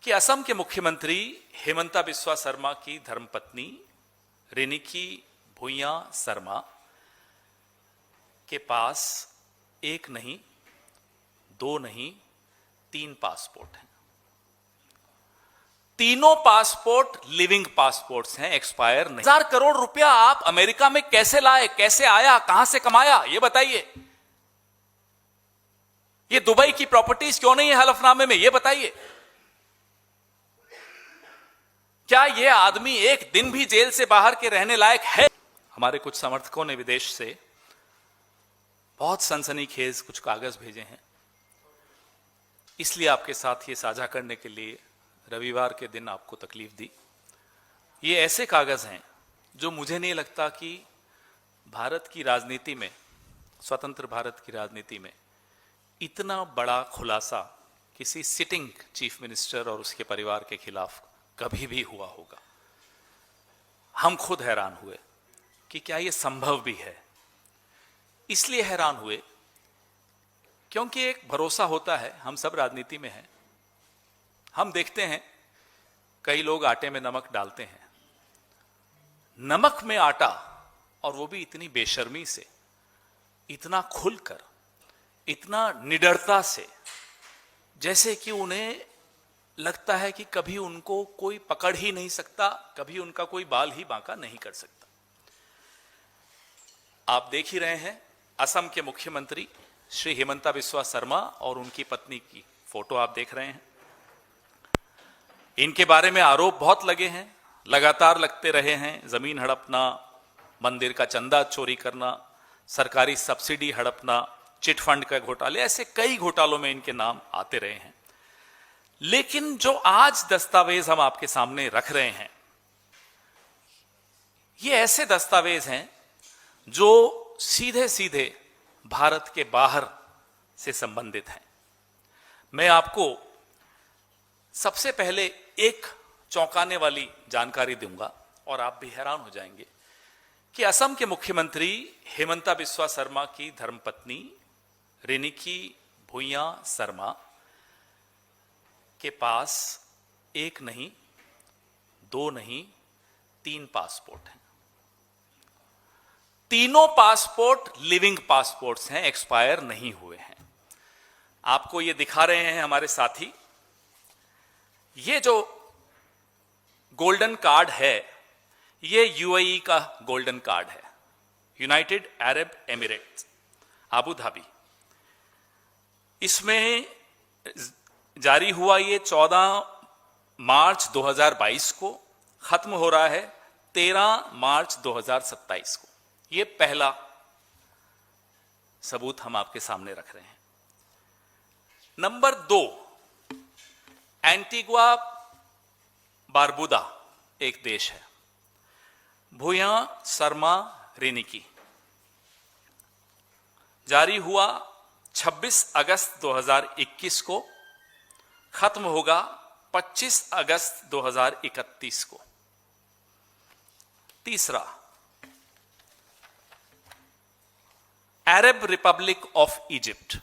कि असम के मुख्यमंत्री हेमंता बिस्वा शर्मा की धर्मपत्नी रिनिकी भुइयां शर्मा के पास एक नहीं, दो नहीं, 3 पासपोर्ट हैं। तीनों पासपोर्ट लिविंग पासपोर्ट्स हैं, एक्सपायर नहीं। 1000 करोड़ रुपया आप अमेरिका में कैसे लाए, कैसे आया, कहां से कमाया, यह बताइए। ये दुबई की प्रॉपर्टीज क्यों नहीं है हलफनामे में, यह बताइए। क्या यह आदमी एक दिन भी जेल से बाहर के रहने लायक है? हमारे कुछ समर्थकों ने विदेश से बहुत सनसनीखेज कुछ कागज भेजे हैं, इसलिए आपके साथ ये साझा करने के लिए रविवार के दिन आपको तकलीफ दी। ये ऐसे कागज हैं जो मुझे नहीं लगता कि भारत की राजनीति में, स्वतंत्र भारत की राजनीति में इतना बड़ा खुलासा किसी सिटिंग चीफ मिनिस्टर और उसके परिवार के खिलाफ कभी भी हुआ होगा। हम खुद हैरान हुए कि क्या यह संभव भी है। इसलिए हैरान हुए क्योंकि एक भरोसा होता है, हम सब राजनीति में हैं, हम देखते हैं कई लोग आटे में नमक डालते हैं। नमक में आटा, और वो भी इतनी बेशर्मी से, इतना खुलकर, इतना निडरता से, जैसे कि उन्हें लगता है कि कभी उनको कोई पकड़ ही नहीं सकता, कभी उनका कोई बाल ही बांका नहीं कर सकता। आप देख ही रहे हैं असम के मुख्यमंत्री श्री हेमंता बिस्वा शर्मा और उनकी पत्नी की फोटो आप देख रहे हैं। इनके बारे में आरोप बहुत लगे हैं, लगातार लगते रहे हैं। जमीन हड़पना, मंदिर का चंदा चोरी करना, सरकारी सब्सिडी हड़पना, चिट फंड का घोटाले, ऐसे कई घोटालों में इनके नाम आते रहे हैं। लेकिन जो आज दस्तावेज हम आपके सामने रख रहे हैं, ये ऐसे दस्तावेज हैं जो सीधे सीधे भारत के बाहर से संबंधित हैं। मैं आपको सबसे पहले एक चौंकाने वाली जानकारी दूंगा और आप भी हैरान हो जाएंगे कि असम के मुख्यमंत्री हेमंता बिस्वा शर्मा की धर्मपत्नी रिनिकी भुइयां शर्मा के पास एक नहीं, दो नहीं, 3 पासपोर्ट हैं। तीनों पासपोर्ट लिविंग पासपोर्ट्स हैं, एक्सपायर नहीं हुए हैं। आपको ये दिखा रहे हैं हमारे साथी। ये जो गोल्डन कार्ड है, ये यूएई का गोल्डन कार्ड है, United Arab Emirates, Abu Dhabi. इसमें जारी हुआ ये 14 मार्च 2022 को, खत्म हो रहा है 13 मार्च 2027 को। ये पहला सबूत हम आपके सामने रख रहे हैं। नंबर 2, एंटीगुआ बारबुदा एक देश है। भुइयां शर्मा रिनिकी, जारी हुआ 26 अगस्त 2021 को, खत्म होगा 25 अगस्त 2031 को। तीसरा, Arab republic of Egypt,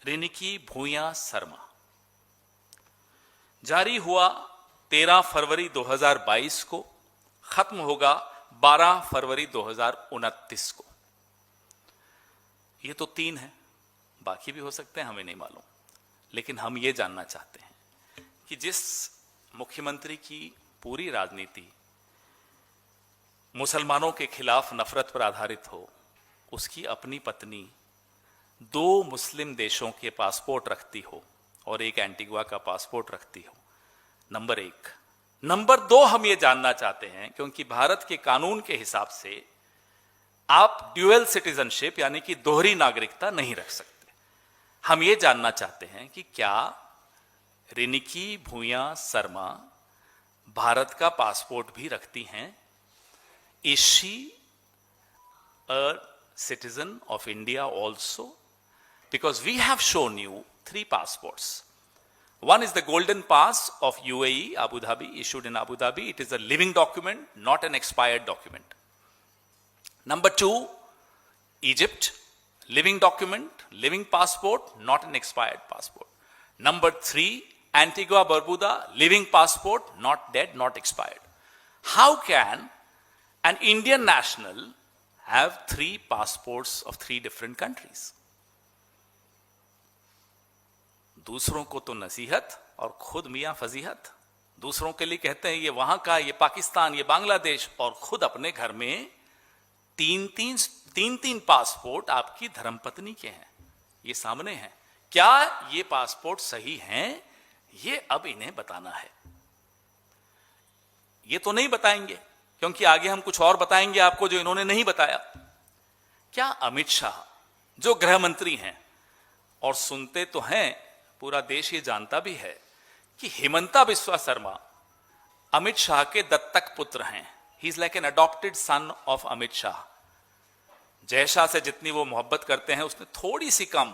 Riniki Bhuyan Sharma, जारी हुआ 13 फरवरी 2022 को, खत्म होगा 12 फरवरी 2029 को। ये तो 3 है, बाकी भी हो सकते हैं, हमें नहीं मालूम। लेकिन हम ये जानना चाहते हैं कि जिस मुख्यमंत्री की पूरी राजनीति मुसलमानों के खिलाफ नफरत पर आधारित हो, उसकी अपनी पत्नी 2 मुस्लिम देशों के पासपोर्ट रखती हो और एक एंटीगुआ का पासपोर्ट रखती हो, नंबर 1। नंबर 2, हम ये जानना चाहते हैं क्योंकि भारत के कानून के हिसाब से आप ड्यूअल सिटीजनशिप यानी कि दोहरी नागरिकता नहीं रख सकते। हम ये जानना चाहते हैं कि क्या रिनिकी भुइयां शर्मा भारत का पासपोर्ट भी रखती हैं? Is she a citizen of India also? Because we have shown you 3 passports. One is the golden pass of UAE, Abu Dhabi, issued in Abu Dhabi. It is a living document, not an expired document. Number 2, Egypt, living document, living passport, not an expired passport. Number 3, Antigua Barbuda, living passport, not dead, not expired. How can an Indian national have 3 passports of 3 different countries? दूसरों को तो नसीहत और खुद मियां फजीहत। दूसरों के लिए कहते हैं ये वहां का, ये पाकिस्तान, ये बांग्लादेश, और खुद अपने घर में 3 पासपोर्ट आपकी धर्मपत्नी के हैं। ये सामने हैं। क्या ये पासपोर्ट सही हैं? ये अब इन्हें बताना है। ये तो नहीं बताएंगे, क्योंकि आगे हम कुछ और बताएंगे आपको जो इन्होंने नहीं बताया। क्या अमित शाह जो गृह मंत्री हैं, और सुनते तो हैं, पूरा देश ये जानता भी है कि हिमंता बिस्वा शर्मा अमित शाह के दत्तक पुत्र हैं। He is like an adopted son of Amit Shah. Jay Shah से जितनी वो मोहब्बत करते हैं, उसने थोड़ी सी कम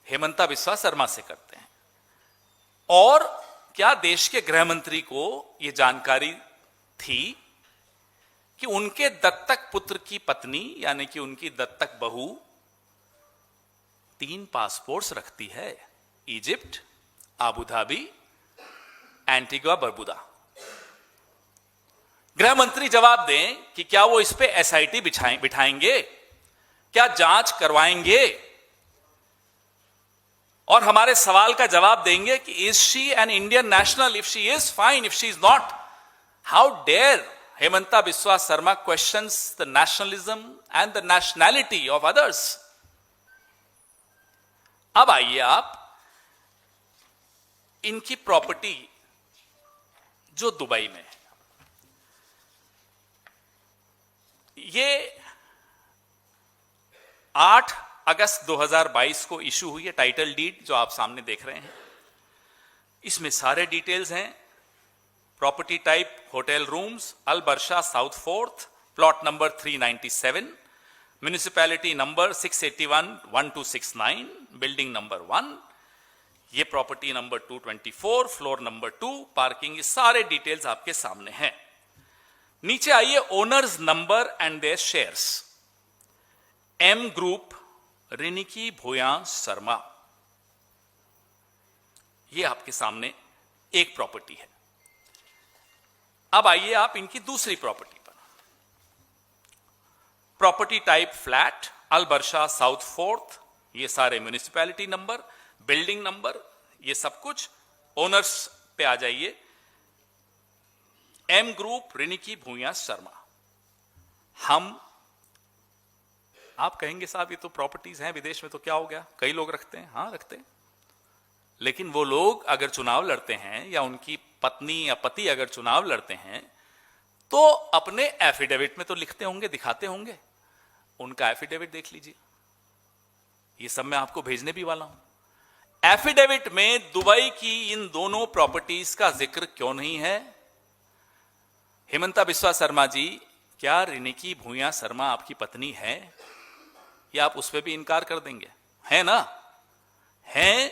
हेमंता बिस्वा शर्मा से करते हैं। और क्या देश के गृह मंत्री को यह जानकारी थी कि उनके दत्तक पुत्र की पत्नी, यानी कि उनकी दत्तक बहू, 3 पासपोर्ट्स रखती है? Egypt, Abu Dhabi, Antigua Barbuda. गृह मंत्री जवाब दें कि क्या वो इस पे एसआईटी बिठाएंगे, क्या जांच करवाएंगे, और हमारे सवाल का जवाब देंगे कि is she an Indian national? If she is, fine. If she is not, how dare Himanta Biswa Sharma questions the nationalism and the nationality of others? अब आइए आप इनकी प्रॉपर्टी जो दुबई में है, ये 8 अगस्त 2022 को इशू हुई है टाइटल डीड, जो आप सामने देख रहे हैं। इसमें सारे डिटेल्स हैं। Property type hotel rooms, Al Barsha South 4th, plot number 397, municipality number 681-1269, building number 1, ये property number 224, floor number 2, parking, ये सारे डिटेल्स आपके सामने हैं। नीचे आइए, owners number and their shares. M group, Riniki Bhuyan Sharma, ये आपके सामने एक प्रॉपर्टी है। अब आइए आप इनकी दूसरी प्रॉपर्टी पर। प्रॉपर्टी टाइप फ्लैट, अल बर्शा साउथ 4th, ये सारे म्युनिसिपैलिटी नंबर, बिल्डिंग नंबर, ये सब कुछ। ओनर्स पे आ जाइए, एम ग्रुप, रिनिकी भूया शर्मा। आप कहेंगे साहब ये तो प्रॉपर्टीज हैं विदेश में, तो क्या हो गया, कई लोग रखते हैं। हाँ रखते हैं, लेकिन वो लोग अगर चुनाव लड़ते हैं, या उनकी पत्नी या पति अगर चुनाव लड़ते हैं, तो अपने एफिडेविट में तो लिखते होंगे, दिखाते होंगे। उनका एफिडेविट देख लीजिए, ये सब मैं आपको भेजने भी वाला हूं। एफिडेविट में दुबई की इन दोनों प्रॉपर्टीज का जिक्र क्यों नहीं है? हेमंता बिस्वा शर्मा जी, क्या रिनिकी भूया शर्मा आपकी पत्नी है? या आप उस पर भी इनकार कर देंगे? है ना? है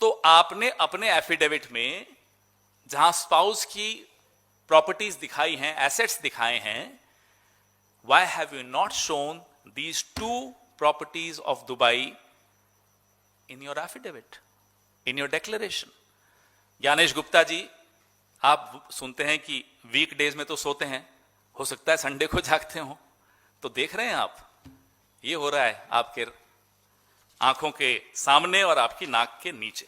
तो आपने अपने एफिडेविट में जहां स्पाउस की प्रॉपर्टीज दिखाई हैं, एसेट्स दिखाए हैं, why have you not shown these 2 properties of Dubai in your affidavit, in your declaration? Gyanesh Gupta ji, आप सुनते हैं कि वीकडेज में तो सोते हैं, हो सकता है संडे को जागते हो, तो देख रहे हैं आप, ये हो रहा है आपके आंखों के सामने और आपकी नाक के नीचे।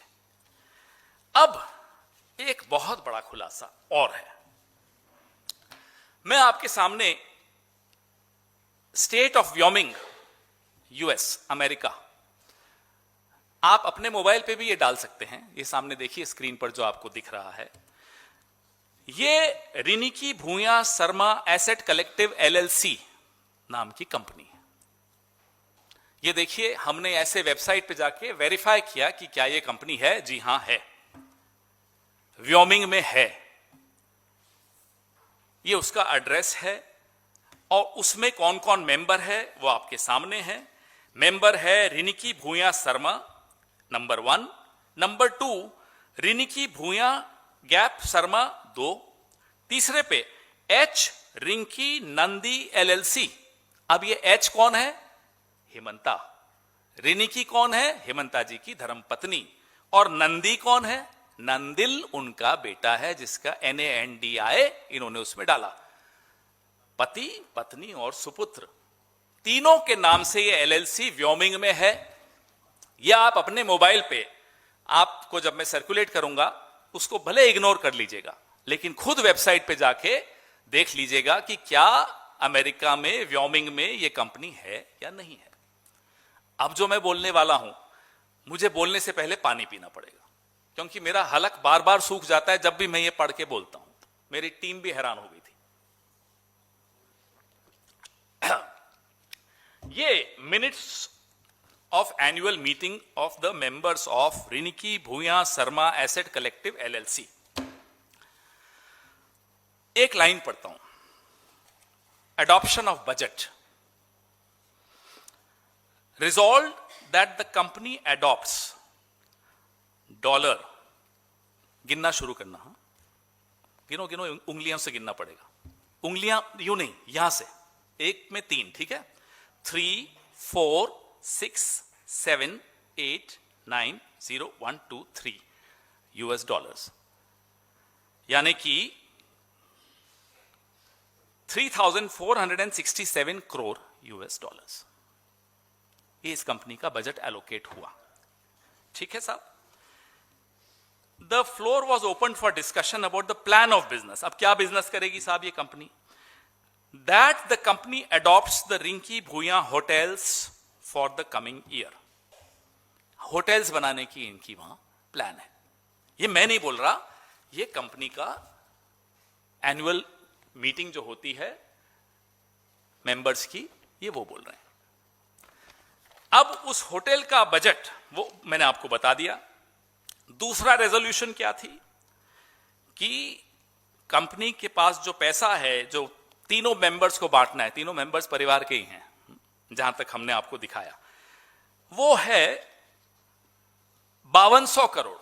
अब एक बहुत बड़ा खुलासा और है। मैं आपके सामने state of Wyoming, US, America, आप अपने मोबाइल पे भी ये डाल सकते हैं। ये सामने देखिए स्क्रीन पर जो आपको दिख रहा है, ये Riniki Bhuyan Sharma asset collective LLC नाम की कंपनी है। ये देखिए, हमने ऐसे वेबसाइट पे जाके वेरीफाई किया कि क्या ये कंपनी है। जी हां है, व्योमिंग में है। ये उसका एड्रेस है, और उसमें कौन कौन मेंबर है वो आपके सामने है। मेंबर है रिनिकी भूया शर्मा, नंबर 1। नंबर 2 रिनिकी भूया गैप शर्मा 2। तीसरे पे एच रिंकी नंदी एलएलसी। अब ये एच कौन है? हेमंता। रिनिकी कौन है? हेमंता जी की धर्मपत्नी। और नंदी कौन है? नंदिल उनका बेटा है जिसका NANDI इन्होंने उसमें डाला। पति, पत्नी और सुपुत्र तीनों के नाम से ये LLC व्योमिंग में है। या आप अपने मोबाइल पे, आपको जब मैं सर्कुलेट करूंगा उसको भले इग्नोर कर लीजिएगा, लेकिन खुद वेबसाइट पे जाके देख लीजिएगा कि क्या अमेरिका में व्योमिंग में ये कंपनी है या नहीं है। अब जो मैं बोलने वाला हूं, मुझे बोलने से पहले पानी पीना पड़ेगा, क्योंकि मेरा हलक बार बार सूख जाता है जब भी मैं ये पढ़ के बोलता हूं। मेरी टीम भी हैरान हो गई थी। ये minutes of annual meeting of the members of Rinki Bhuya Sarma Asset Collective LLC। एक लाइन पढ़ता हूं। Adoption of budget। Resolved that the company adopts $। गिनना शुरू करना। हाँ, गिनो गिनो, उंगलियों से गिनना पड़ेगा। उंगलियां यूं नहीं, यहां से एक में 3, ठीक है। 3, 4, 6, 7, 8, 9, 0, 1, 2, 3 US डॉलर्स, यानी कि 3,467 करोड़ US डॉलर्स। ये इस कंपनी का बजट एलोकेट हुआ। ठीक है साहब। The floor was open for discussion about the plan of business. अब क्या बिजनेस करेगी साहब ये company? That the company adopts the Rinki Bhuyan hotels for the coming year. Hotels बनाने की इनकी वहां प्लान है। ये मैं नहीं बोल रहा, ये कंपनी का एनुअल मीटिंग जो होती है मेंबर्स की, ये वो बोल रहे हैं। अब उस होटल का बजट वो मैंने आपको बता दिया। दूसरा रेजोल्यूशन क्या थी कि कंपनी के पास जो पैसा है, जो तीनों मेंबर्स को बांटना है, तीनों मेंबर्स परिवार के ही हैं जहां तक हमने आपको दिखाया, वो है 5200 करोड़।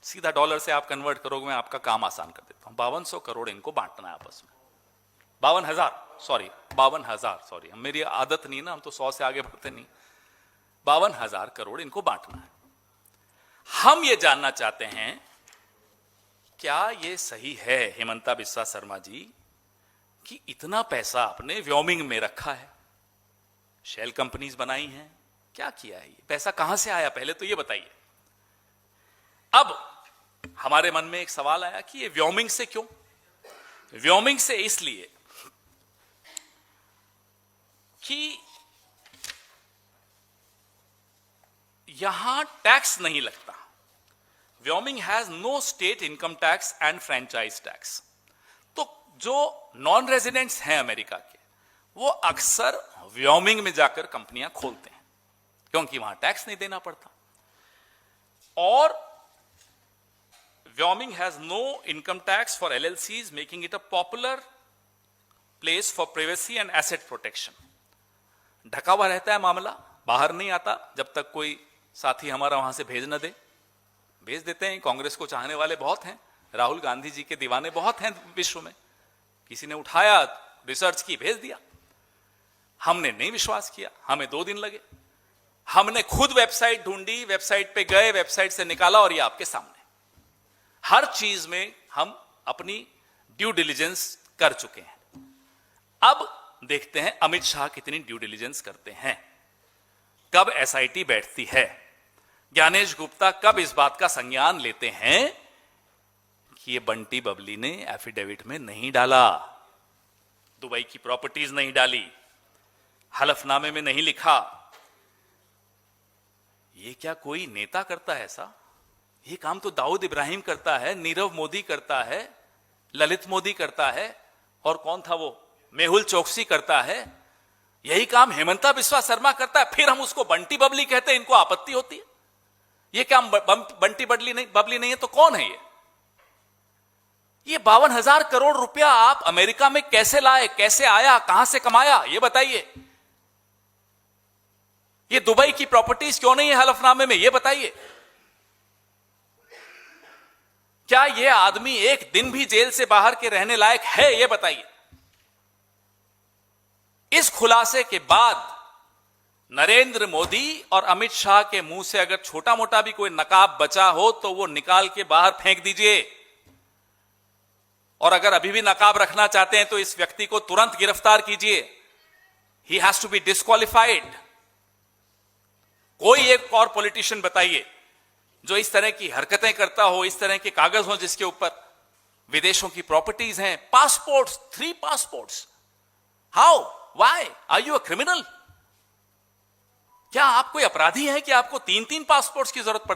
सीधा डॉलर से आप कन्वर्ट करोगे, मैं आपका काम आसान कर देता हूं। 5200 करोड़ इनको बांटना है आपस में। 52,000 सॉरी, मेरी आदत नहीं ना, हम तो 100 से आगे बढ़ते नहीं। 52,000 करोड़ इनको बांटना है। हम ये जानना चाहते हैं क्या ये सही है हेमंता बिस्वा शर्मा जी कि इतना पैसा आपने व्योमिंग में रखा है, शेल कंपनीज बनाई हैं, क्या किया है? ये पैसा कहां से आया, पहले तो ये बताइए। अब हमारे मन में एक सवाल आया कि ये व्योमिंग से क्यों? व्योमिंग से इसलिए कि यहां टैक्स नहीं लगता। Wyoming has no state income tax and franchise tax. तो जो नॉन रेजिडेंट्स हैं अमेरिका के, वो अक्सर व्योमिंग में जाकर कंपनियां खोलते हैं क्योंकि वहां टैक्स नहीं देना पड़ता। और Wyoming has no income tax for LLCs, making it a popular place for privacy and asset protection. ढका हुआ रहता है मामला, बाहर नहीं आता जब तक कोई साथी हमारा वहां से भेज न दे। भेज देते हैं, कांग्रेस को चाहने वाले बहुत हैं, राहुल गांधी जी के दीवाने बहुत हैं विश्व में। किसी ने उठाया, रिसर्च की, भेज दिया। हमने नहीं विश्वास किया, हमें 2 दिन लगे। हमने खुद वेबसाइट ढूंढी, वेबसाइट पे गए, वेबसाइट से निकाला, और ये आपके सामने। हर चीज में हम अपनी ड्यू डिलिजेंस कर चुके हैं। अब देखते हैं अमित शाह कितनी ड्यू डिलिजेंस करते हैं, कब SIT बैठती है, ज्ञानेश गुप्ता कब इस बात का संज्ञान लेते हैं कि ये बंटी बबली ने एफिडेविट में नहीं डाला, दुबई की प्रॉपर्टीज नहीं डाली, हलफनामे में नहीं लिखा। ये क्या कोई नेता करता है ऐसा? ये काम तो दाऊद इब्राहिम करता है, नीरव मोदी करता है, ललित मोदी करता है, और कौन था वो, मेहुल चोकसी करता है। यही काम हेमंता बिस्वा शर्मा करता है, फिर हम उसको बंटी बबली कहते हैं, इनको आपत्ति होती है। ये क्या बंटी बबली नहीं है तो कौन है ये? ये 52,000 करोड़ रुपया आप अमेरिका में कैसे लाए, कैसे आया, कहां से कमाया, ये बताइए। ये दुबई की प्रॉपर्टीज क्यों नहीं है हलफनामे में, ये बताइए। क्या ये आदमी एक दिन भी जेल से बाहर के रहने लायक है, ये बताइए। इस खुलासे के बाद नरेंद्र मोदी और अमित शाह के मुंह से अगर छोटा मोटा भी कोई नकाब बचा हो तो वो निकाल के बाहर फेंक दीजिए, और अगर अभी भी नकाब रखना चाहते हैं तो इस व्यक्ति को तुरंत गिरफ्तार कीजिए। He has to be disqualified. कोई एक और पॉलिटिशियन बताइए जो इस तरह की हरकतें करता हो, इस तरह के कागज हो जिसके ऊपर विदेशों की प्रॉपर्टीज हैं, passports, 3 passports. How, why are you a criminal? क्या आप कोई अपराधी हैं कि आपको 3-3 पासपोर्ट्स की जरूरत पड़ती है?